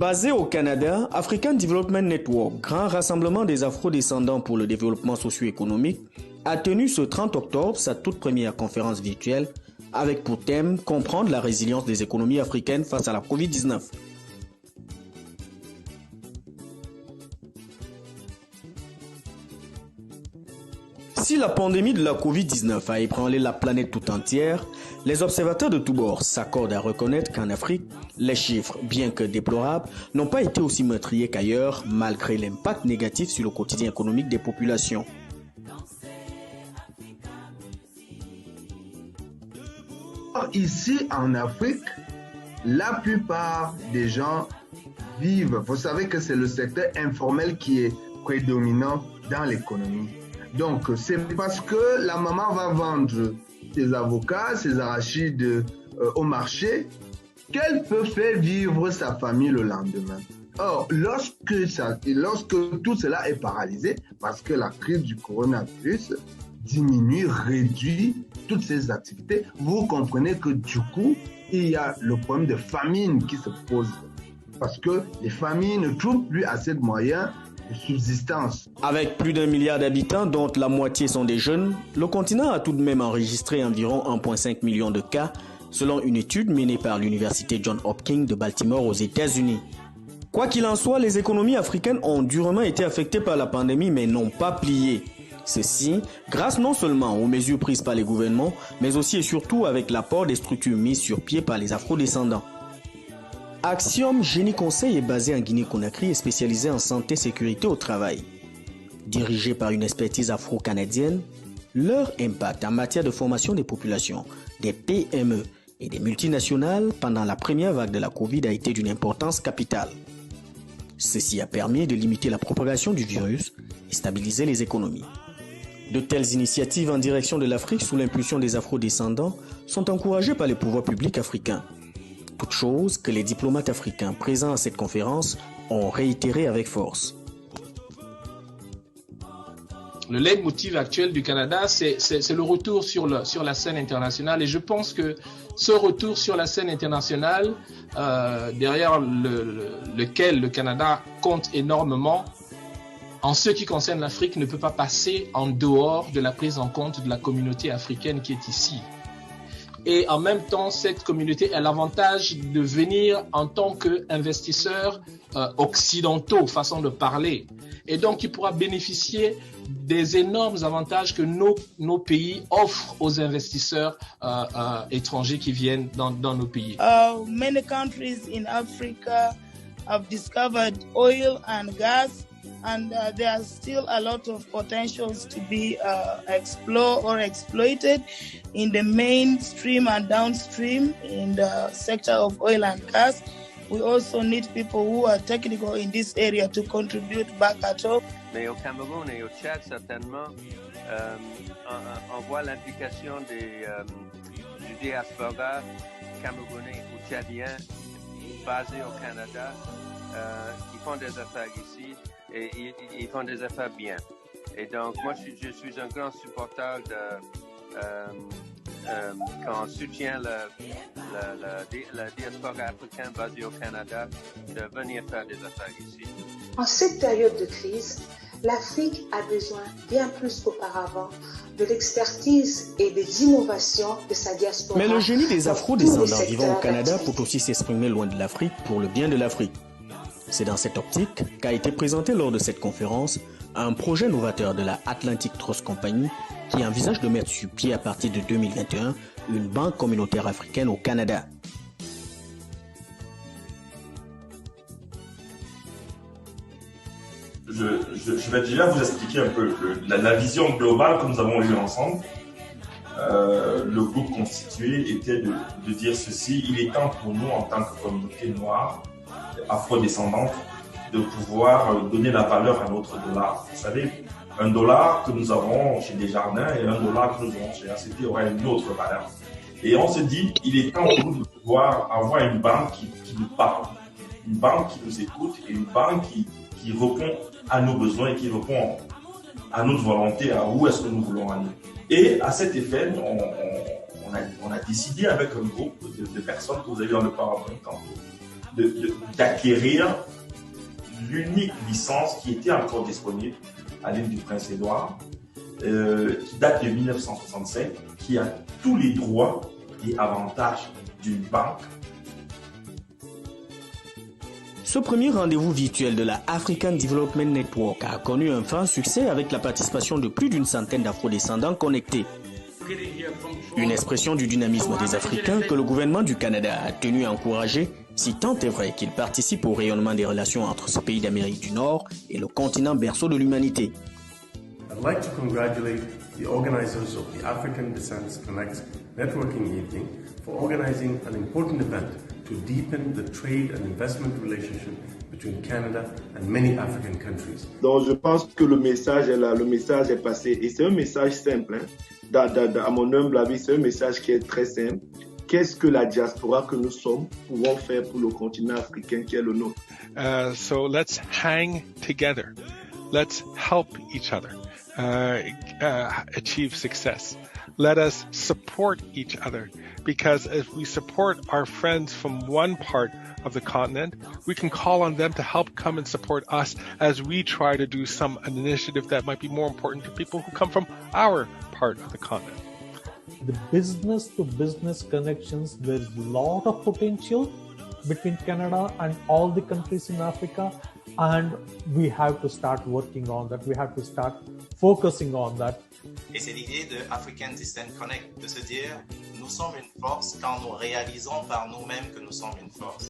Basé au Canada, African Development Network, grand rassemblement des afro-descendants pour le développement socio-économique, a tenu ce 30 octobre sa toute première conférence virtuelle avec pour thème comprendre la résilience des économies africaines face à la Covid-19. Si la pandémie de la Covid-19 a ébranlé la planète tout entière, les observateurs de tous bords s'accordent à reconnaître qu'en Afrique, les chiffres, bien que déplorables, n'ont pas été aussi meurtriers qu'ailleurs, malgré l'impact négatif sur le quotidien économique des populations. Ici en Afrique, la plupart des gens vivent, vous savez que c'est le secteur informel qui est prédominant dans l'économie. Donc, c'est parce que la maman va vendre ses avocats, ses arachides au marché qu'elle peut faire vivre sa famille le lendemain. Or, lorsque tout cela est paralysé, parce que la crise du coronavirus diminue, réduit toutes ces activités, vous comprenez que du coup, il y a le problème de famine qui se pose. Parce que les familles ne trouvent plus assez de moyens de subsistance. Avec plus d'1 milliard d'habitants, dont la moitié sont des jeunes, le continent a tout de même enregistré environ 1,5 million de cas, selon une étude menée par l'université Johns Hopkins de Baltimore aux États-Unis. Quoi qu'il en soit, les économies africaines ont durement été affectées par la pandémie, mais n'ont pas plié. Ceci, grâce non seulement aux mesures prises par les gouvernements, mais aussi et surtout avec l'apport des structures mises sur pied par les afro-descendants. Axiom Génie Conseil est basé en Guinée-Conakry et spécialisé en santé et sécurité au travail. Dirigé par une expertise afro-canadienne, leur impact en matière de formation des populations, des PME et des multinationales pendant la première vague de la Covid a été d'une importance capitale. Ceci a permis de limiter la propagation du virus et stabiliser les économies. De telles initiatives en direction de l'Afrique sous l'impulsion des afro-descendants sont encouragées par les pouvoirs publics africains. Toute chose que les diplomates africains présents à cette conférence ont réitéré avec force. Le leitmotiv actuel du Canada, c'est le retour sur la scène internationale. Et je pense que ce retour sur la scène internationale, derrière lequel le Canada compte énormément, en ce qui concerne l'Afrique, ne peut pas passer en dehors de la prise en compte de la communauté africaine qui est ici. Et en même temps, cette communauté a l'avantage de venir en tant qu'investisseurs occidentaux, façon de parler. Et donc, il pourra bénéficier des énormes avantages que nos pays offrent aux investisseurs étrangers qui viennent dans nos pays. Many countries in Africa have discovered oil and gas, and there are still a lot of potentials to be explored or exploited in the mainstream and downstream in the sector of oil and gas. We also need people who are technical in this area to contribute back at home. Mais au Cameroun et au Tchad, certainement, on voit l'implication du diaspora camerounais ou tchadien basé au Canada, qui font des affaires ici et ils font des affaires bien. Et donc, moi, je suis un grand supporter quand on soutient la diaspora africaine basée au Canada de venir faire des affaires ici. En cette période de crise, l'Afrique a besoin, bien plus qu'auparavant, de l'expertise et des innovations de sa diaspora. Mais le génie des afro-descendants vivant au Canada peut aussi s'exprimer loin de l'Afrique pour le bien de l'Afrique. C'est dans cette optique qu'a été présenté lors de cette conférence un projet novateur de la Atlantic Trust Company qui envisage de mettre sur pied à partir de 2021 une banque communautaire africaine au Canada. Je vais déjà vous expliquer un peu la vision globale que nous avons eue ensemble. Le groupe constitué était de dire ceci: il est temps pour nous, en tant que communauté noire, afro-descendante, de pouvoir donner la valeur à notre dollar. Vous savez, un dollar que nous avons chez Desjardins et un dollar que nous avons chez ACT aurait une autre valeur. Et on se dit, il est temps pour nous de pouvoir avoir une banque qui nous parle, une banque qui nous écoute et une banque qui répond à nos besoins et qui répond à notre volonté, à où est-ce que nous voulons aller. Et à cet effet, on a décidé avec un groupe de personnes que vous avez dans le PowerPoint tantôt, d'acquérir l'unique licence qui était encore disponible à l'île du Prince-Édouard, qui date de 1967, qui a tous les droits et avantages d'une banque. Ce premier rendez-vous virtuel de la African Development Network a connu un franc succès avec la participation de plus d'une centaine d'afro-descendants connectés. Une expression du dynamisme des Africains que le gouvernement du Canada a tenu à encourager, si tant est vrai qu'il participe au rayonnement des relations entre ce pays d'Amérique du Nord et le continent berceau de l'humanité. I'd like to congratulate the organizers of the African Descent Connect Networking Evening for organizing an important event to deepen the trade and investment relationship between Canada and many African countries. Donc je pense que le message est là, le message est passé et c'est un message simple. À mon humble avis, c'est un message qui est très simple. Qu'est-ce que la diaspora que nous sommes pouvons faire pour le continent africain qui est le nôtre? So let's hang together. Let's help each other achieve success. Let us support each other, because if we support our friends from one part of the continent, we can call on them to help come and support us as we try to do an initiative that might be more important to people who come from our part of the continent. The business-to-business connections, there's a lot of potential between Canada and all the countries in Africa, and we have to start working on that. We have to start focusing on that. Et c'est l'idée de African Descent Connect, de se dire nous sommes une force quand nous réalisons par nous-mêmes que nous sommes une force.